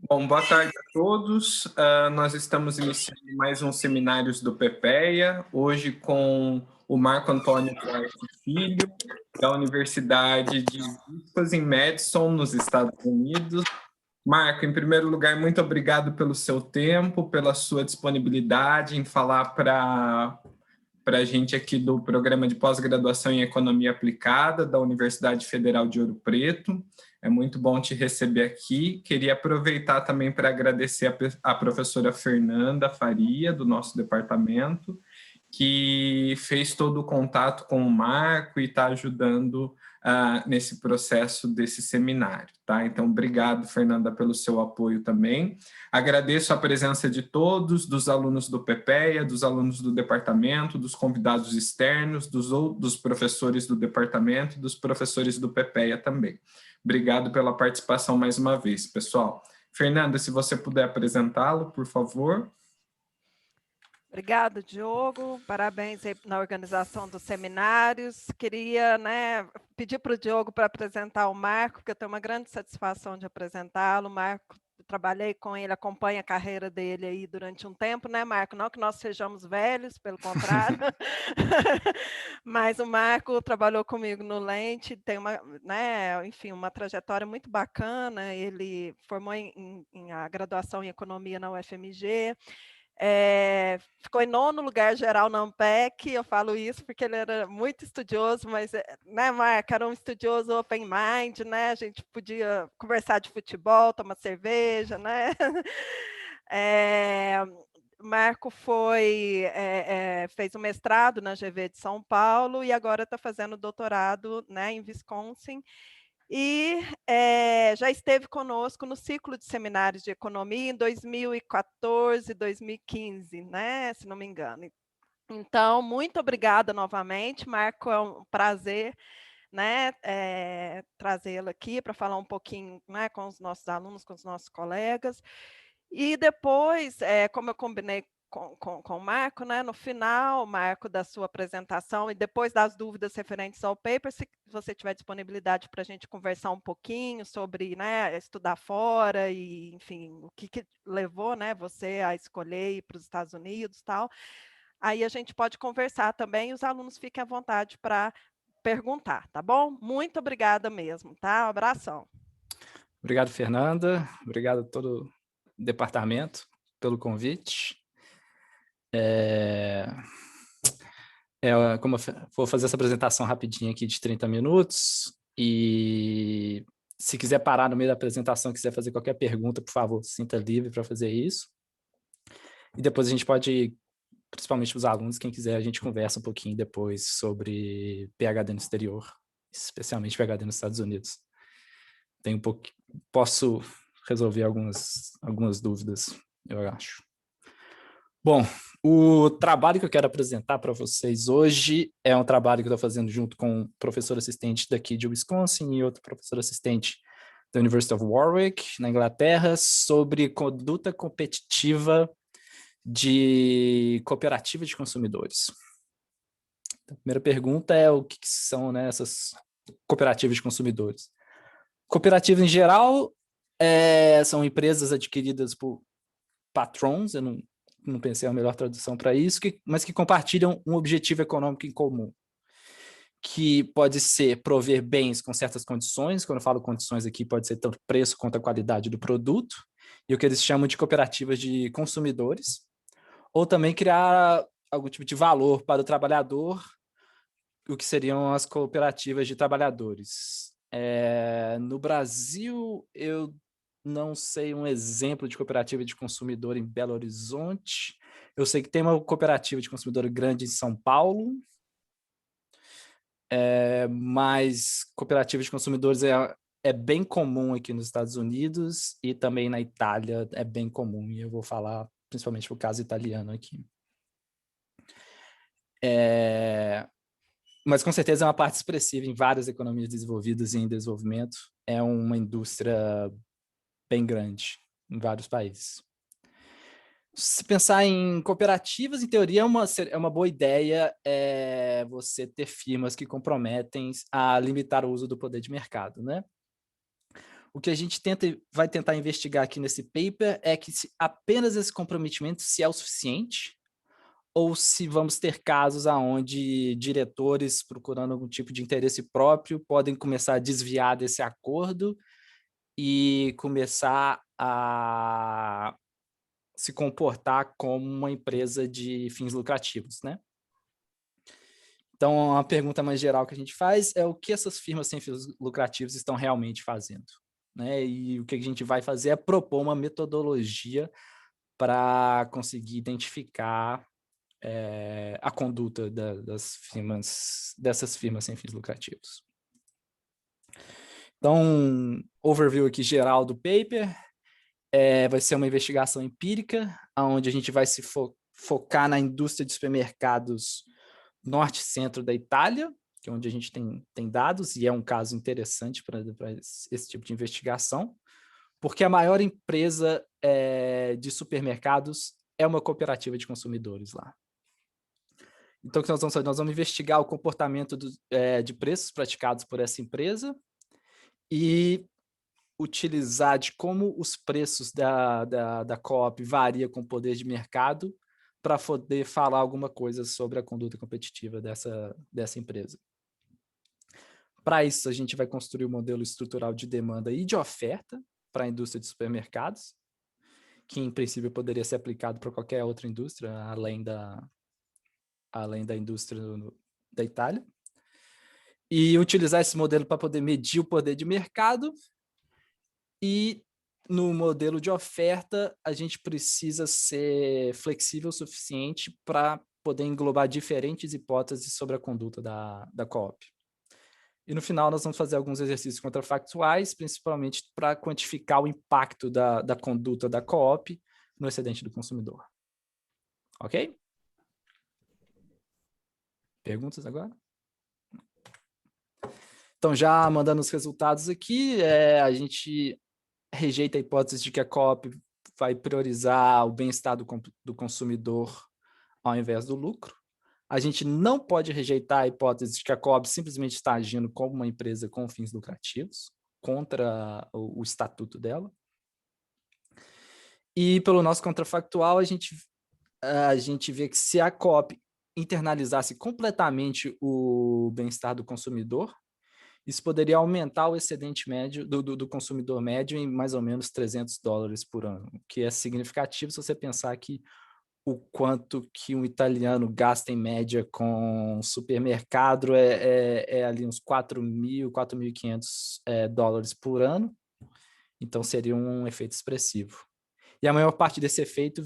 Bom, boa tarde a todos. Nós estamos iniciando mais um Seminários do PPEA, hoje com o Marco Antônio Duarte Filho, da Universidade de Wisconsin-Madison, nos Estados Unidos. Marco, em primeiro lugar, muito obrigado pelo seu tempo, pela sua disponibilidade em falar para a gente aqui do Programa de Pós-Graduação em Economia Aplicada da Universidade Federal de Ouro Preto. É muito bom te receber aqui. Queria aproveitar também para agradecer a professora Fernanda Faria, do nosso departamento, que fez todo o contato com o Marco e está ajudando nesse processo desse seminário, tá? Então, obrigado, Fernanda, pelo seu apoio também. Agradeço a presença de todos, dos alunos do PPEA, dos alunos do departamento, dos convidados externos, dos professores do departamento, dos professores do PPEA também. Obrigado pela participação mais uma vez, pessoal. Fernanda, se você puder apresentá-lo, por favor. Obrigada, Diogo. Parabéns aí na organização dos seminários. Queria, pedir para o Diogo para apresentar o Marco, porque eu tenho uma grande satisfação de apresentá-lo. Marco, eu trabalhei com ele, acompanho a carreira dele aí durante um tempo, né, Marco? Não que nós sejamos velhos, pelo contrário. Mas o Marco trabalhou comigo no Lente, tem uma trajetória muito bacana. Ele formou em a graduação em economia na UFMG. Ficou em 9º lugar geral na Ampec. Eu falo isso porque ele era muito estudioso, mas, né, Marco, era um estudioso open mind, né? A gente podia conversar de futebol, tomar cerveja, né? Marco fez o mestrado na GV de São Paulo e agora está fazendo doutorado, né, em Wisconsin. E já esteve conosco no ciclo de seminários de economia em 2014, 2015, né, se não me engano. Então, muito obrigada novamente, Marco, é um prazer, né, trazê-lo aqui para falar um pouquinho, né, com os nossos alunos, com os nossos colegas. E depois, como eu combinei com o Marco, né, no final, Marco, da sua apresentação e depois das dúvidas referentes ao paper, se você tiver disponibilidade para a gente conversar um pouquinho sobre, né, estudar fora e, enfim, o que levou, né, você a escolher ir para os Estados Unidos e tal, aí a gente pode conversar também e os alunos fiquem à vontade para perguntar, tá bom? Muito obrigada mesmo, tá? Um abração. Obrigado, Fernanda. Obrigado a todo o departamento pelo convite. Como eu vou fazer essa apresentação rapidinho aqui de 30 minutos, e se quiser parar no meio da apresentação, quiser fazer qualquer pergunta, por favor, sinta livre para fazer isso. E depois a gente pode, principalmente os alunos, quem quiser, a gente conversa um pouquinho depois sobre PhD no exterior, especialmente PhD nos Estados Unidos. Posso resolver algumas dúvidas, eu acho. Bom, o trabalho que eu quero apresentar para vocês hoje é um trabalho que eu estou fazendo junto com um professor assistente daqui de Wisconsin e outro professor assistente da University of Warwick, na Inglaterra, sobre conduta competitiva de cooperativa de consumidores. A primeira pergunta é o que são, né, essas cooperativas de consumidores. Cooperativas, em geral, são empresas adquiridas por patrons, eu não pensei a melhor tradução para isso, mas que compartilham um objetivo econômico em comum, que pode ser prover bens com certas condições. Quando eu falo condições aqui, pode ser tanto preço quanto a qualidade do produto, e o que eles chamam de cooperativas de consumidores, ou também criar algum tipo de valor para o trabalhador, o que seriam as cooperativas de trabalhadores. No Brasil, eu não sei um exemplo de cooperativa de consumidor em Belo Horizonte. Eu sei que tem uma cooperativa de consumidor grande em São Paulo, mas cooperativa de consumidores é bem comum aqui nos Estados Unidos e também na Itália é bem comum, e eu vou falar principalmente do caso italiano aqui. Mas com certeza é uma parte expressiva em várias economias desenvolvidas e em desenvolvimento. É uma indústria bem grande em vários países. Se pensar em cooperativas, em teoria é uma boa ideia você ter firmas que comprometem a limitar o uso do poder de mercado, né? O que a gente vai tentar investigar aqui nesse paper é que se apenas esse comprometimento se é o suficiente ou se vamos ter casos onde diretores procurando algum tipo de interesse próprio podem começar a desviar desse acordo e começar a se comportar como uma empresa de fins lucrativos, né? Então, a pergunta mais geral que a gente faz é o que essas firmas sem fins lucrativos estão realmente fazendo, né? E o que a gente vai fazer é propor uma metodologia para conseguir identificar a conduta dessas firmas sem fins lucrativos. Então, overview aqui geral do paper, vai ser uma investigação empírica, onde a gente vai se focar na indústria de supermercados norte e centro da Itália, que é onde a gente tem dados, e é um caso interessante para esse tipo de investigação, porque a maior empresa de supermercados é uma cooperativa de consumidores lá. Então, o que nós vamos fazer? Nós vamos investigar o comportamento de preços praticados por essa empresa e utilizar de como os preços da Coop variam com o poder de mercado para poder falar alguma coisa sobre a conduta competitiva dessa empresa. Para isso, a gente vai construir um modelo estrutural de demanda e de oferta para a indústria de supermercados, que em princípio poderia ser aplicado para qualquer outra indústria, além da indústria da Itália, e utilizar esse modelo para poder medir o poder de mercado. E no modelo de oferta, a gente precisa ser flexível o suficiente para poder englobar diferentes hipóteses sobre a conduta da Coop. E no final, nós vamos fazer alguns exercícios contrafactuais, principalmente para quantificar o impacto da conduta da Coop no excedente do consumidor. Ok? Perguntas agora? Então, já mandando os resultados aqui, a gente rejeita a hipótese de que a Coop vai priorizar o bem-estar do consumidor ao invés do lucro. A gente não pode rejeitar a hipótese de que a Coop simplesmente está agindo como uma empresa com fins lucrativos, contra o estatuto dela. E pelo nosso contrafactual, a gente vê que se a Coop internalizasse completamente o bem-estar do consumidor, isso poderia aumentar o excedente médio do consumidor médio em mais ou menos $300 por ano, o que é significativo se você pensar que o quanto que um italiano gasta em média com supermercado é ali uns $4.500 por ano, então seria um efeito expressivo. E a maior parte desse efeito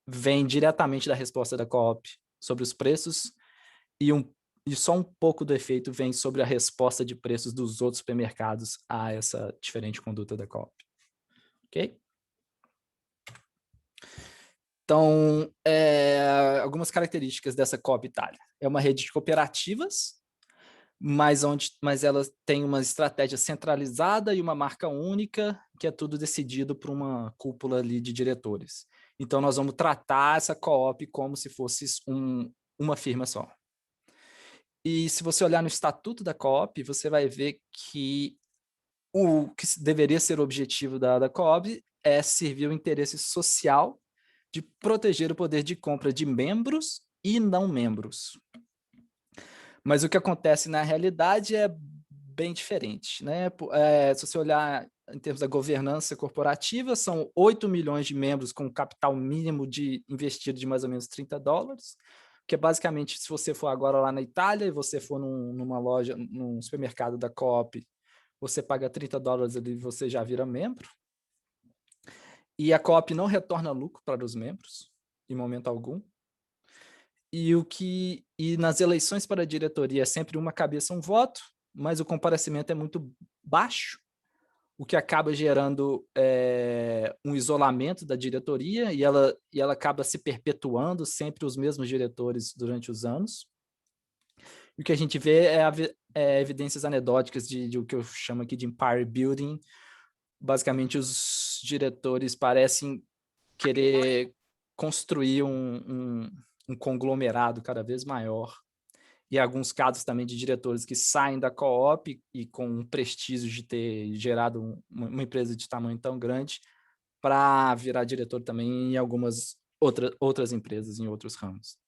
vem diretamente da resposta da Coop sobre os preços e só um pouco do efeito vem sobre a resposta de preços dos outros supermercados a essa diferente conduta da Coop. Ok? Então, algumas características dessa Coop Itália. É uma rede de cooperativas, mas ela tem uma estratégia centralizada e uma marca única, que é tudo decidido por uma cúpula ali de diretores. Então, nós vamos tratar essa Coop como se fosse uma firma só. E se você olhar no estatuto da Coop, você vai ver que o que deveria ser o objetivo da Coop é servir o interesse social de proteger o poder de compra de membros e não membros. Mas o que acontece na realidade é bem diferente, né? Se você olhar em termos da governança corporativa, são 8 milhões de membros com capital mínimo investido de mais ou menos $30, que é basicamente, se você for agora lá na Itália e você for numa loja, num supermercado da Coop, você paga $30 ali e você já vira membro. E a Coop não retorna lucro para os membros, em momento algum. E nas eleições para a diretoria é sempre uma cabeça, um voto, mas o comparecimento é muito baixo, o que acaba gerando um isolamento da diretoria e ela acaba se perpetuando sempre os mesmos diretores durante os anos. E o que a gente vê é evidências anedóticas de o que eu chamo aqui de empire building. Basicamente, os diretores parecem querer construir um conglomerado cada vez maior e alguns casos também de diretores que saem da Coop e com o prestígio de ter gerado uma empresa de tamanho tão grande para virar diretor também em algumas outras empresas, em outros ramos.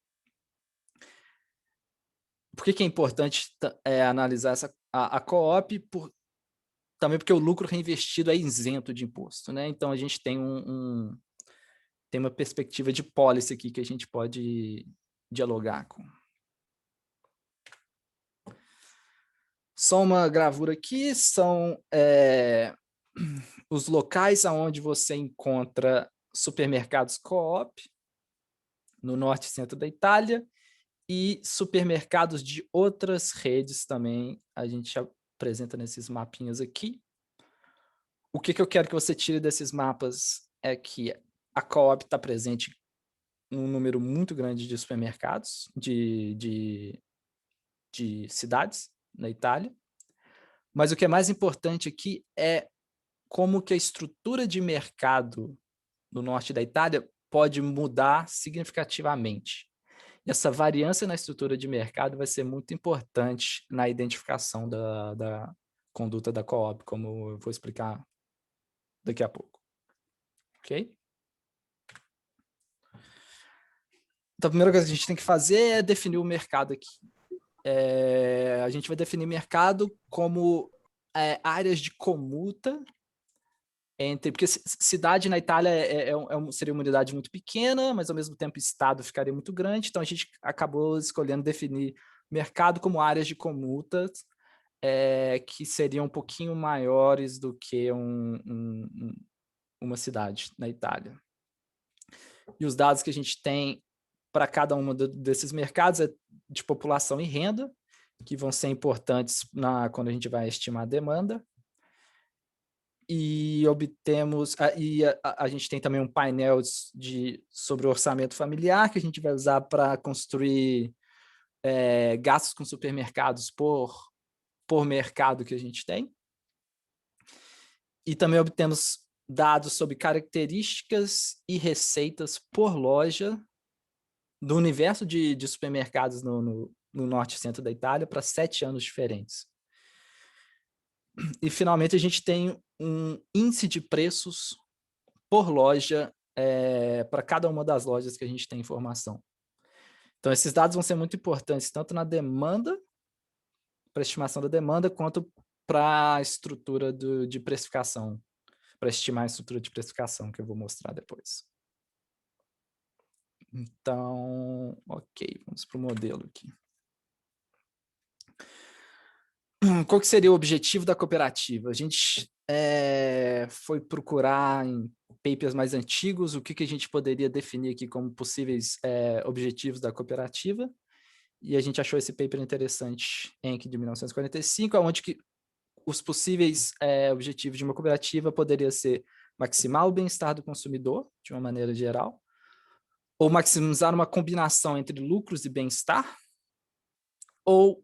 Por que é importante analisar a Coop? Também porque o lucro reinvestido é isento de imposto, né? Então, a gente tem tem uma perspectiva de policy aqui que a gente pode dialogar com. Só uma gravura aqui, são os locais onde você encontra supermercados Coop, no norte e centro da Itália, e supermercados de outras redes também, a gente apresenta nesses mapinhas aqui. O que eu quero que você tire desses mapas é que a Coop está presente em um número muito grande de supermercados, de cidades na Itália, mas o que é mais importante aqui é como que a estrutura de mercado no norte da Itália pode mudar significativamente. E essa variância na estrutura de mercado vai ser muito importante na identificação da conduta da Coop, como eu vou explicar daqui a pouco. Ok? Então, a primeira coisa que a gente tem que fazer é definir o mercado aqui. A gente vai definir mercado como áreas de comuta porque cidade na Itália seria uma unidade muito pequena, mas ao mesmo tempo estado ficaria muito grande, então a gente acabou escolhendo definir mercado como áreas de comutas que seriam um pouquinho maiores do que uma cidade na Itália. E os dados que a gente tem para cada um desses mercados é de população e renda, que vão ser importantes quando a gente vai estimar a demanda. E obtemos, a gente tem também um painel sobre o orçamento familiar, que a gente vai usar para construir gastos com supermercados por mercado que a gente tem. E também obtemos dados sobre características e receitas por loja do universo de supermercados no norte e centro da Itália para 7 anos diferentes. E, finalmente, a gente tem um índice de preços por loja para cada uma das lojas que a gente tem informação. Então, esses dados vão ser muito importantes, tanto na demanda, para a estimação da demanda, quanto para a estrutura de precificação, para estimar a estrutura de precificação, que eu vou mostrar depois. Então, ok, vamos para o modelo aqui. Qual que seria o objetivo da cooperativa? A gente foi procurar em papers mais antigos o que a gente poderia definir aqui como possíveis objetivos da cooperativa, e a gente achou esse paper interessante, Henke, de 1945, onde que os possíveis objetivos de uma cooperativa poderia ser maximar o bem-estar do consumidor, de uma maneira geral, ou maximizar uma combinação entre lucros e bem-estar, ou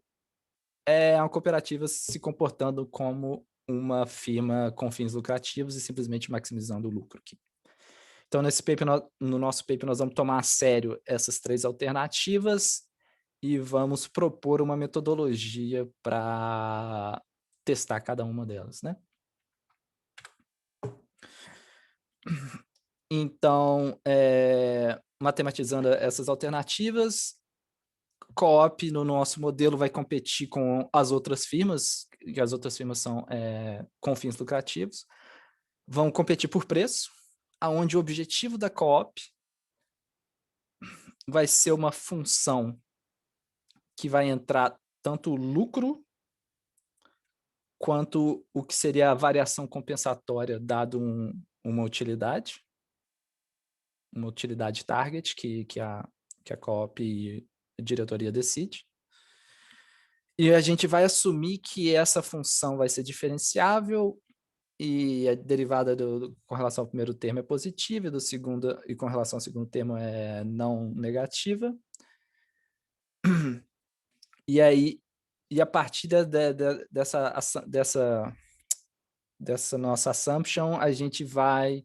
uma cooperativa se comportando como uma firma com fins lucrativos e simplesmente maximizando o lucro aqui. Então, no nosso paper, nós vamos tomar a sério essas 3 alternativas e vamos propor uma metodologia para testar cada uma delas, né? Então, matematizando essas alternativas, Coop, no nosso modelo, vai competir com as outras firmas, que as outras firmas são com fins lucrativos, vão competir por preço, onde o objetivo da Coop vai ser uma função que vai entrar tanto o lucro quanto o que seria a variação compensatória dado uma utilidade target que a Coop e a diretoria decide. E a gente vai assumir que essa função vai ser diferenciável e a derivada com relação ao primeiro termo é positiva e com relação ao segundo termo é não negativa. E a partir dessa nossa assumption, a gente vai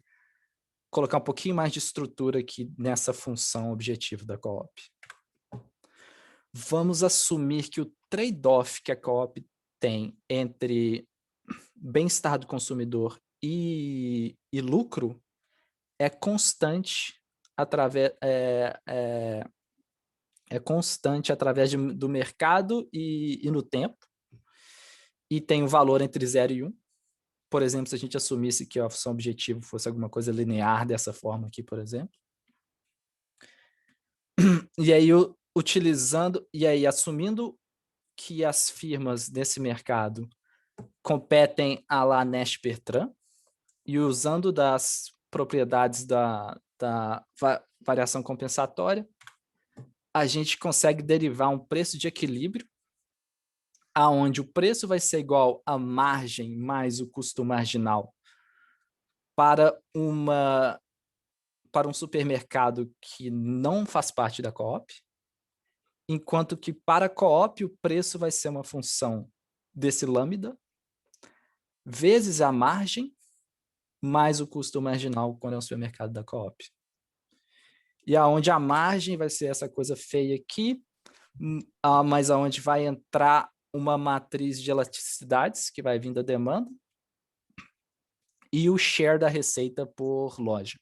colocar um pouquinho mais de estrutura aqui nessa função objetivo da Coop. vamos assumir que o trade-off que a co-op tem entre bem-estar do consumidor e lucro é constante através do mercado e no tempo, e tem um valor entre 0 e 1. Por exemplo, se a gente assumisse que a função objetivo fosse alguma coisa linear dessa forma aqui, por exemplo. E aí, assumindo que as firmas desse mercado competem à la Nash-Bertrand e usando das propriedades da variação compensatória, a gente consegue derivar um preço de equilíbrio, aonde o preço vai ser igual à margem mais o custo marginal para um supermercado que não faz parte da co-op, enquanto que para a co-op o preço vai ser uma função desse lambda vezes a margem mais o custo marginal quando é um supermercado da co-op. E aonde a margem vai ser essa coisa feia aqui, mas aonde vai entrar uma matriz de elasticidades que vai vir da demanda e o share da receita por loja.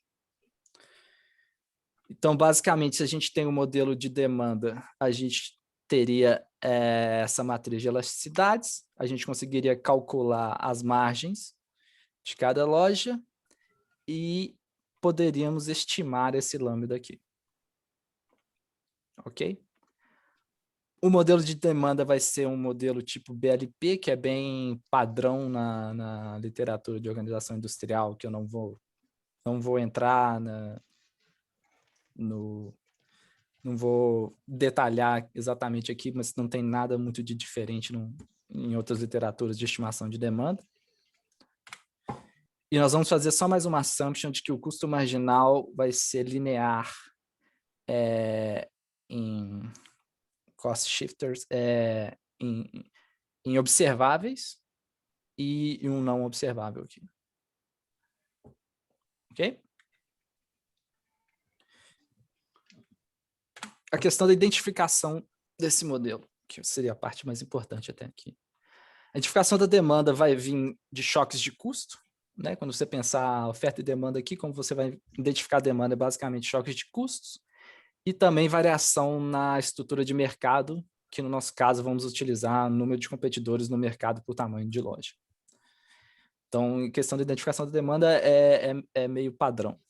Então, basicamente, se a gente tem um modelo de demanda, a gente teria essa matriz de elasticidades, a gente conseguiria calcular as margens de cada loja e poderíamos estimar esse lambda aqui. Ok? O modelo de demanda vai ser um modelo tipo BLP, que é bem padrão na literatura de organização industrial, que eu não vou entrar não vou detalhar exatamente aqui, mas não tem nada muito de diferente em outras literaturas de estimação de demanda. E nós vamos fazer só mais uma assumption de que o custo marginal vai ser linear em cost shifters, em observáveis e um não observável aqui. Ok? A questão da identificação desse modelo, que seria a parte mais importante até aqui. A identificação da demanda vai vir de choques de custo, né? Quando você pensar oferta e demanda aqui, como você vai identificar a demanda, é basicamente choques de custos, e também variação na estrutura de mercado, que no nosso caso vamos utilizar o número de competidores no mercado por tamanho de loja. Então, em questão de identificação da demanda, é meio padrão.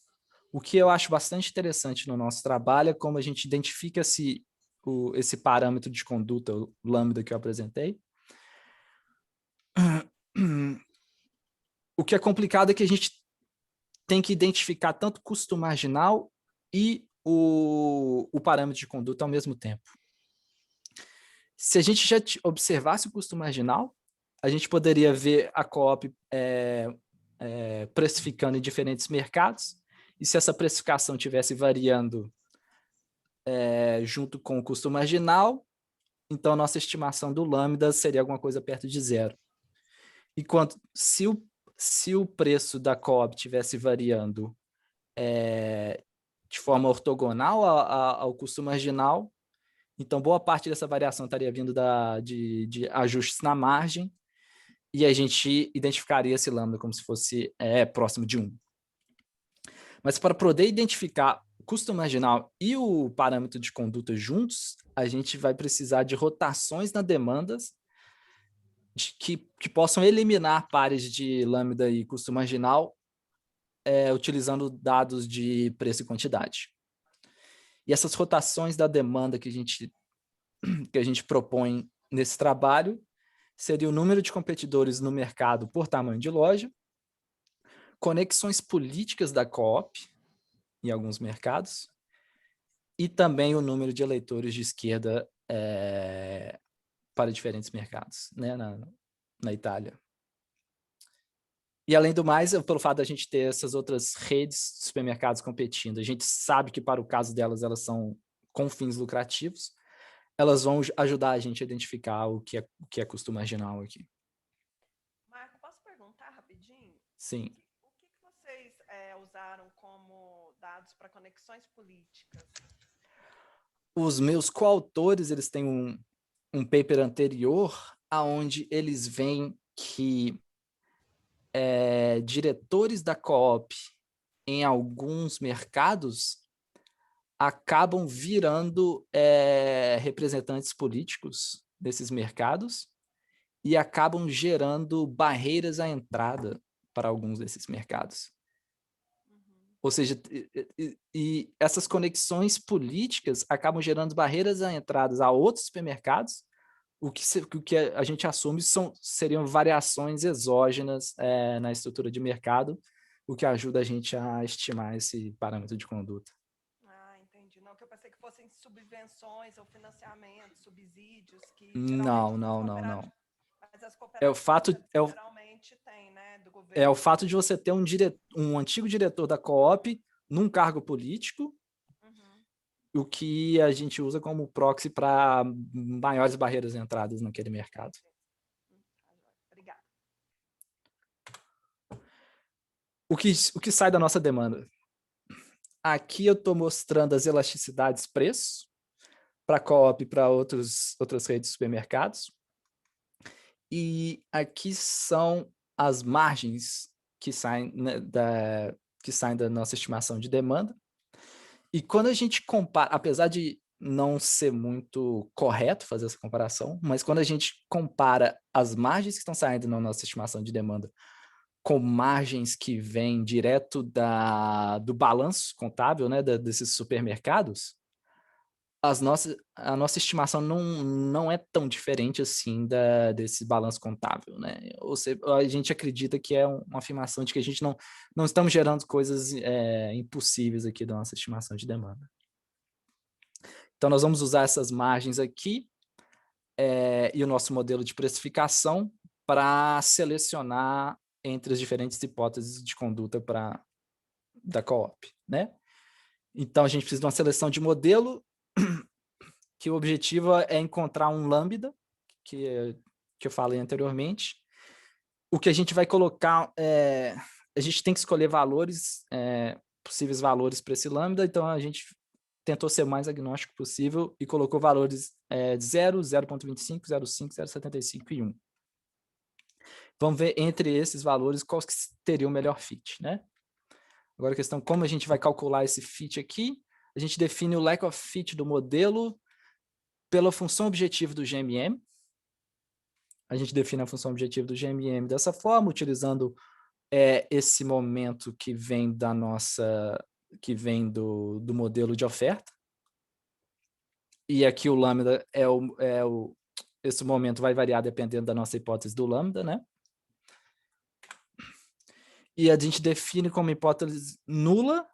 O que eu acho bastante interessante no nosso trabalho é como a gente identifica esse parâmetro de conduta, o lambda que eu apresentei. O que é complicado é que a gente tem que identificar tanto o custo marginal e o parâmetro de conduta ao mesmo tempo. Se a gente já observasse o custo marginal, a gente poderia ver a co-op precificando em diferentes mercados, e se essa precificação estivesse variando junto com o custo marginal, então a nossa estimação do lambda seria alguma coisa perto de 0. Enquanto se o preço da co-op estivesse variando de forma ortogonal ao custo marginal, então boa parte dessa variação estaria vindo de ajustes na margem, e a gente identificaria esse lambda como se fosse próximo de 1. Mas para poder identificar o custo marginal e o parâmetro de conduta juntos, a gente vai precisar de rotações na demandas que possam eliminar pares de lambda e custo marginal utilizando dados de preço e quantidade. E essas rotações da demanda que a gente propõe nesse trabalho seria o número de competidores no mercado por tamanho de loja, conexões políticas da co-op em alguns mercados, e também o número de eleitores de esquerda para diferentes mercados, né, na Itália. E, além do mais, pelo fato da gente ter essas outras redes de supermercados competindo, a gente sabe que, para o caso delas, elas são com fins lucrativos, elas vão ajudar a gente a identificar o que é custo marginal aqui. Marco, posso perguntar rapidinho? Sim. O que vocês usaram como dados para conexões políticas? os meus coautores, eles têm um paper anterior, onde eles veem que diretores da co-op em alguns mercados acabam virando representantes políticos desses mercados e acabam gerando barreiras à entrada para alguns desses mercados. Ou seja, e essas conexões políticas acabam gerando barreiras à entrada a outros supermercados, o que a gente assume seriam variações exógenas na estrutura de mercado, o que ajuda a gente a estimar esse parâmetro de conduta. Entendi. Não, que eu pensei que fossem subvenções ou financiamentos, subsídios, que Não. Mas as É o fato, geralmente tem, né, do governo. o fato de você ter um antigo diretor da co-op num cargo político, o que a gente usa como proxy para maiores barreiras de entradas naquele mercado. Obrigada. O que sai da nossa demanda? Aqui eu estou mostrando as elasticidades preço para a co-op e para outras redes de supermercados. E aqui são as margens que saem, né, da nossa estimação de demanda. E quando a gente compara, apesar de não ser muito correto fazer essa comparação, mas quando a gente compara as margens que estão saindo na nossa estimação de demanda com margens que vêm direto do balanço contábil, né, desses supermercados, a nossa estimação não é tão diferente assim desse balanço contábil, né? Ou seja, a gente acredita que é uma afirmação de que a gente não estamos gerando coisas impossíveis aqui da nossa estimação de demanda. Então, nós vamos usar essas margens aqui e o nosso modelo de precificação para selecionar entre as diferentes hipóteses de conduta da co-op, né? Então, a gente precisa de uma seleção de modelo que o objetivo é encontrar um lambda, que eu falei anteriormente. O que a gente vai colocar, a gente tem que escolher possíveis valores para esse lambda, então a gente tentou ser o mais agnóstico possível e colocou valores de 0, 0.25, 0.5, 0.75 e 1. Vamos ver entre esses valores qual que teria o melhor fit, né? Agora a questão, como a gente vai calcular esse fit aqui? A gente define o lack of fit do modelo pela função objetivo do GMM. A gente define a função objetivo do GMM dessa forma, utilizando esse momento que vem do modelo de oferta. E aqui o lambda esse momento vai variar dependendo da nossa hipótese do lambda, né? E a gente define como hipótese nula,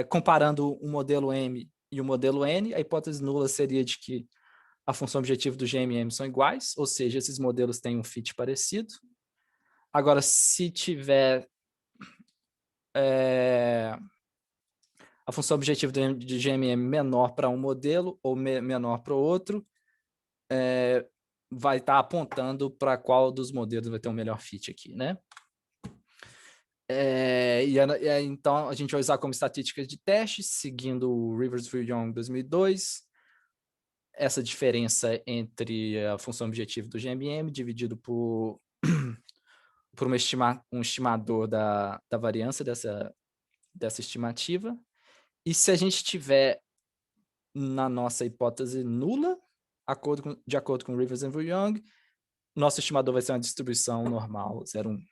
comparando o modelo M e o modelo N. A hipótese nula seria de que a função objetivo do GMM são iguais, ou seja, esses modelos têm um fit parecido. Agora, se tiver a função objetivo de GMM menor para um modelo ou menor para o outro, vai estar apontando para qual dos modelos vai ter um melhor fit aqui, né? Então, a gente vai usar como estatísticas de teste, seguindo o Rivers-Young 2002, essa diferença entre a função objetivo do GMM dividido por um estimador da variância dessa estimativa. E se a gente tiver na nossa hipótese nula, de acordo com Rivers e Young, nosso estimador vai ser uma distribuição normal, 0,1.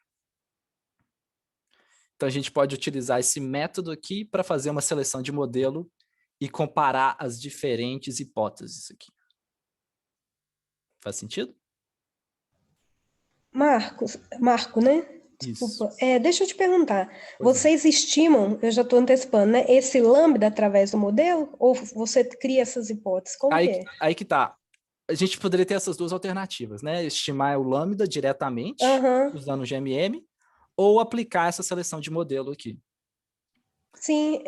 Então, a gente pode utilizar esse método aqui para fazer uma seleção de modelo e comparar as diferentes hipóteses aqui. Faz sentido? Marco, né? Desculpa. Deixa eu te perguntar. Pois vocês estimam, eu já estou antecipando, né? Esse lambda através do modelo? Ou você cria essas hipóteses? Como que é? Aí que tá. A gente poderia ter essas duas alternativas, né? Estimar o lambda diretamente, usando o GMM, ou aplicar essa seleção de modelo aqui. Sim.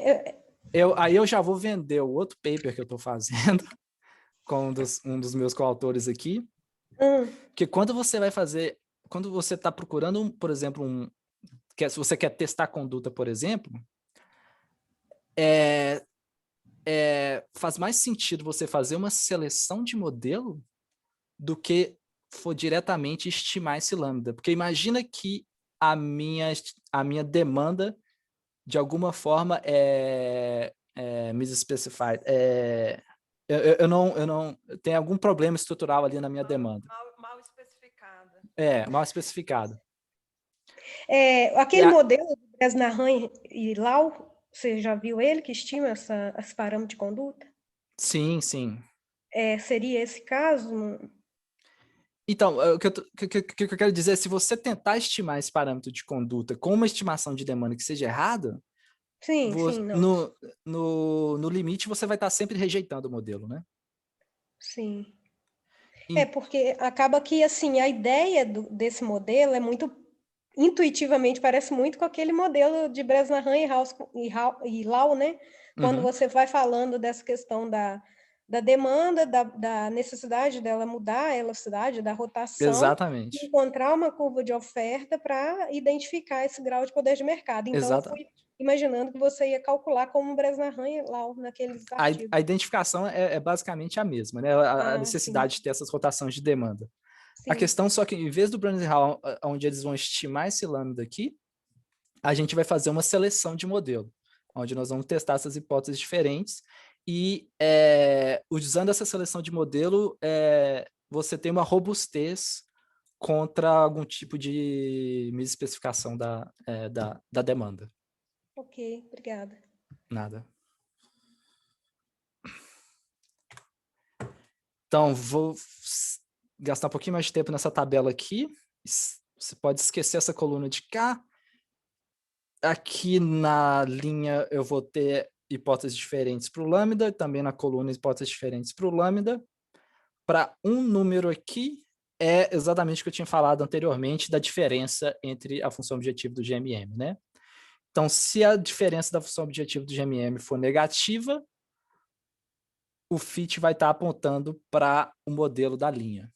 Aí eu já vou vender o outro paper que eu estou fazendo com um dos meus coautores aqui, que quando você está procurando, por exemplo, se você quer testar conduta, por exemplo, faz mais sentido você fazer uma seleção de modelo do que for diretamente estimar esse lambda. Porque imagina que a minha demanda, de alguma forma, é misspecified. Eu tenho algum problema estrutural ali na minha demanda. Mal especificada. Mal especificada. Aquele modelo de Bresnahan e Lau, você já viu ele, que estima esse parâmetro de conduta? Sim, sim. Seria esse caso? Então, o que eu quero dizer é, se você tentar estimar esse parâmetro de conduta com uma estimação de demanda que seja errada, Sim, não. No limite você vai estar sempre rejeitando o modelo, né? Sim. Porque acaba que, assim, a ideia desse modelo é muito, intuitivamente, parece muito com aquele modelo de Bresnahan e Lau, né? Quando você vai falando dessa questão da demanda, da necessidade dela mudar a velocidade, da rotação, Exatamente. encontrar uma curva de oferta para identificar esse grau de poder de mercado. Então, eu fui imaginando que você ia calcular como Bresnahan e Lau naqueles artigos. A identificação é basicamente a mesma, né? A necessidade de ter essas rotações de demanda. Sim. A questão só que, em vez do Bresnahan, onde eles vão estimar esse lambda aqui, a gente vai fazer uma seleção de modelo, onde nós vamos testar essas hipóteses diferentes e, usando essa seleção de modelo, você tem uma robustez contra algum tipo de misespecificação da demanda. Ok, obrigada. Nada. Então, vou gastar um pouquinho mais de tempo nessa tabela aqui. Você pode esquecer essa coluna de cá. Aqui na linha eu vou ter hipóteses diferentes para o lambda, também na coluna hipóteses diferentes para o lambda. Para um número aqui, é exatamente o que eu tinha falado anteriormente da diferença entre a função objetiva do GMM, né? Então, se a diferença da função objetiva do GMM for negativa, o fit vai estar apontando para o modelo da linha.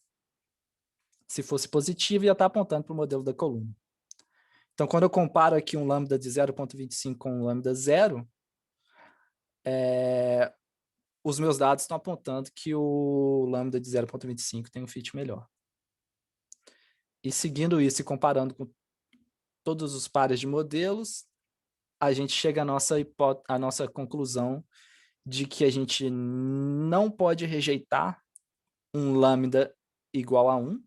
Se fosse positivo, ia estar apontando para o modelo da coluna. Então, quando eu comparo aqui um lambda de 0,25 com um lambda 0, os meus dados estão apontando que o lambda de 0,25 tem um fit melhor. E seguindo isso e comparando com todos os pares de modelos, a gente chega à nossa conclusão de que a gente não pode rejeitar um lambda igual a 1,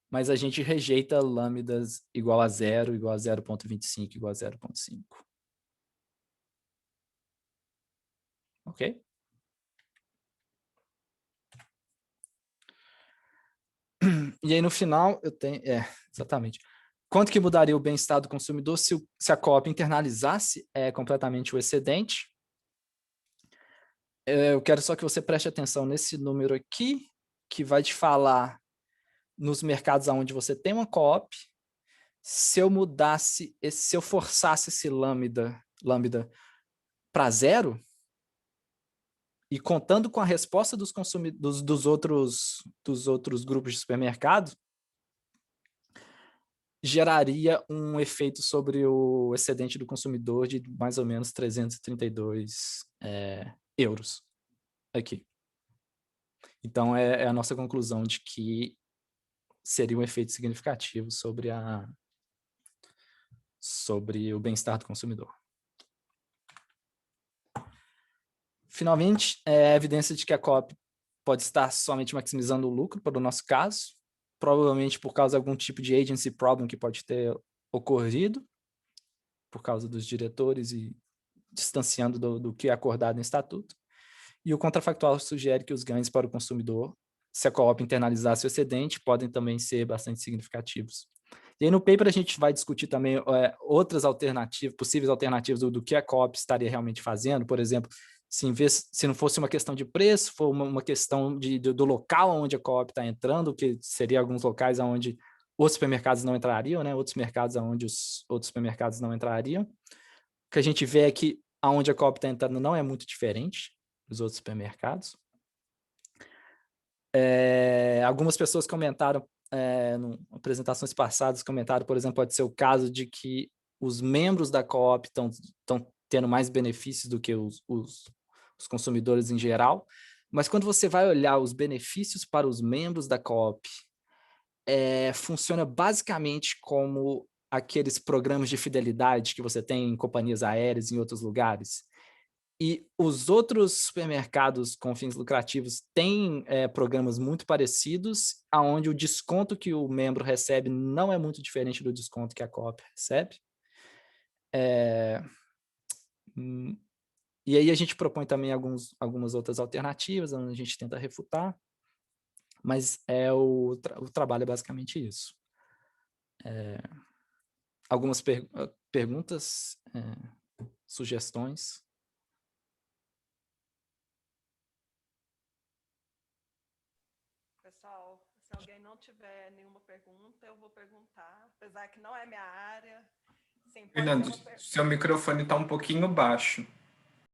mas a gente rejeita lambdas igual a 0, igual a 0,25, igual a 0,5. Ok? E aí, no final, eu tenho... exatamente. Quanto que mudaria o bem-estar do consumidor se a co-op internalizasse completamente o excedente? Eu quero só que você preste atenção nesse número aqui, que vai te falar nos mercados onde você tem uma co-op, se eu forçasse esse lambda para 0, e contando com a resposta dos consumidores dos outros grupos de supermercado, geraria um efeito sobre o excedente do consumidor de mais ou menos 332 euros aqui. Então, é a nossa conclusão de que seria um efeito significativo sobre o bem-estar do consumidor. Finalmente, a evidência de que a co-op pode estar somente maximizando o lucro, para o nosso caso, provavelmente por causa de algum tipo de agency problem que pode ter ocorrido, por causa dos diretores e distanciando do que é acordado em estatuto. E o contrafactual sugere que os ganhos para o consumidor, se a co-op internalizasse o excedente, podem também ser bastante significativos. E aí no paper a gente vai discutir também outras alternativas, possíveis alternativas do que a co-op estaria realmente fazendo. Por exemplo, se não fosse uma questão de preço, for uma questão do local onde a co-op está entrando, que seria alguns locais onde os supermercados não entrariam, né? Outros mercados onde os outros supermercados não entrariam. O que a gente vê é que aonde a co-op está entrando não é muito diferente dos outros supermercados. Algumas pessoas comentaram, em apresentações passadas, comentaram, por exemplo, pode ser o caso de que os membros da co-op estão tendo mais benefícios do que os consumidores em geral, mas quando você vai olhar os benefícios para os membros da Coop, funciona basicamente como aqueles programas de fidelidade que você tem em companhias aéreas e em outros lugares. E os outros supermercados com fins lucrativos têm programas muito parecidos, onde o desconto que o membro recebe não é muito diferente do desconto que a Coop recebe. E aí a gente propõe também algumas outras alternativas, onde a gente tenta refutar, mas o trabalho é basicamente isso. Algumas perguntas, sugestões? Pessoal, se alguém não tiver nenhuma pergunta, eu vou perguntar, apesar que não é minha área. Sim, Fernando, seu microfone está um pouquinho baixo.